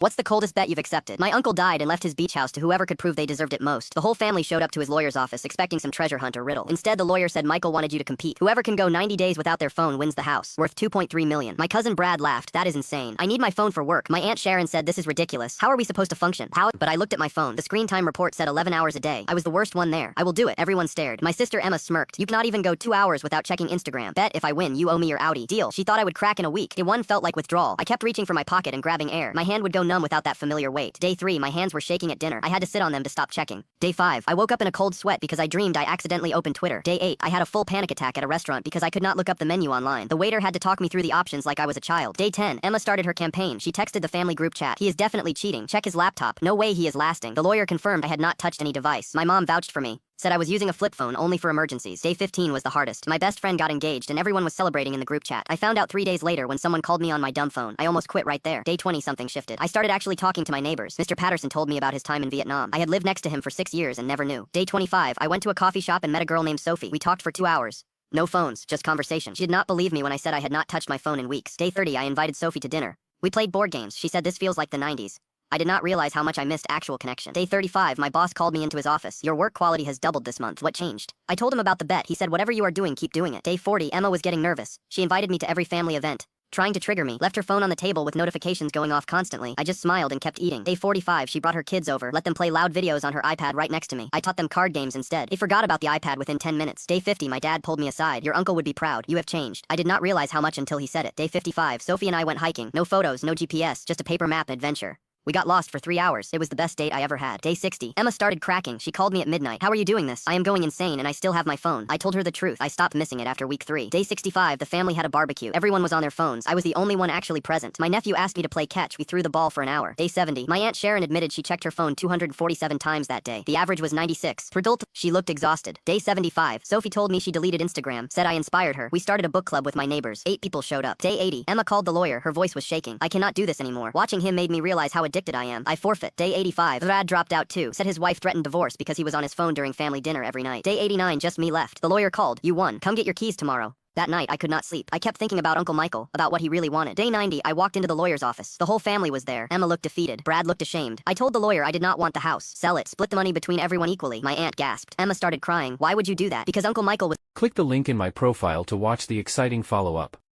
What's the coldest bet you've accepted? My uncle died and left his beach house to whoever could prove they deserved it most. The whole family showed up to his lawyer's office expecting some treasure hunt or riddle. Instead, the lawyer said Michael wanted you to compete. Whoever can go 90 days without their phone wins the house, worth $2.3 million. My cousin Brad laughed. That is insane. I need my phone for work. My Aunt Sharon said this is ridiculous. How are we supposed to function? How? But I looked at my phone. The screen time report said 11 hours a day. I was the worst one there. I will do it. Everyone stared. My sister Emma smirked. You cannot even go 2 hours without checking Instagram. Bet if I win, you owe me your Audi. Deal. She thought I would crack in a week. Day 1 felt like withdrawal. I kept reaching for my pocket and grabbing air. My hand would go numb without that familiar weight. Day 3, my hands were shaking at dinner. I had to sit on them to stop checking. Day 5, I woke up in a cold sweat because I dreamed I accidentally opened Twitter. Day 8, I had a full panic attack at a restaurant because I could not look up the menu online. The waiter had to talk me through the options like I was a child. Day 10, Emma started her campaign. She texted the family group chat. He is definitely cheating. Check his laptop. No way he is lasting. The lawyer confirmed I had not touched any device. My mom vouched for me. Said I was using a flip phone only for emergencies. Day 15 was the hardest. My best friend got engaged and everyone was celebrating in the group chat. I found out 3 days later when someone called me on my dumb phone. I almost quit right there. Day 20 something shifted. I started actually talking to my neighbors. Mr. Patterson told me about his time in Vietnam. I had lived next to him for 6 years and never knew. Day 25, I went to a coffee shop and met a girl named Sophie. We talked for 2 hours. No phones, just conversation. She did not believe me when I said I had not touched my phone in weeks. Day 30, I invited Sophie to dinner. We played board games. She said this feels like the 90s. I did not realize how much I missed actual connection. Day 35, my boss called me into his office. Your work quality has doubled this month. What changed? I told him about the bet. He said whatever you are doing, keep doing it. Day 40, Emma was getting nervous. She invited me to every family event. Trying to trigger me, left her phone on the table with notifications going off constantly. I just smiled and kept eating. Day 45, she brought her kids over, let them play loud videos on her iPad right next to me. I taught them card games instead. They forgot about the iPad within 10 minutes. Day 50, my dad pulled me aside. Your uncle would be proud. You have changed. I did not realize how much until he said it. Day 55, Sophie and I went hiking. No photos, no GPS, just a paper map adventure. We got lost for 3 hours. It was the best date I ever had. Day 60. Emma started cracking. She called me at midnight. How are you doing this? I am going insane and I still have my phone. I told her the truth. I stopped missing it after week 3. Day 65. The family had a barbecue. Everyone was on their phones. I was the only one actually present. My nephew asked me to play catch. We threw the ball for an hour. Day 70. My Aunt Sharon admitted she checked her phone 247 times that day. The average was 96. Per adult, she looked exhausted. Day 75. Sophie told me she deleted Instagram. Said I inspired her. We started a book club with my neighbors. 8 people showed up. Day 80. Emma called the lawyer. Her voice was shaking. I cannot do this anymore. Watching him made me realize how addicted I am. I forfeit. Day 85. Brad dropped out too. Said his wife threatened divorce because he was on his phone during family dinner every night. Day 89. Just me left. The lawyer called. You won. Come get your keys tomorrow. That night, I could not sleep. I kept thinking about Uncle Michael, about what he really wanted. Day 90, I walked into the lawyer's office. The whole family was there. Emma looked defeated. Brad looked ashamed. I told the lawyer I did not want the house. Sell it. Split the money between everyone equally. My aunt gasped. Emma started crying. Why would you do that? Because Uncle Michael was... Click the link in my profile to watch the exciting follow-up.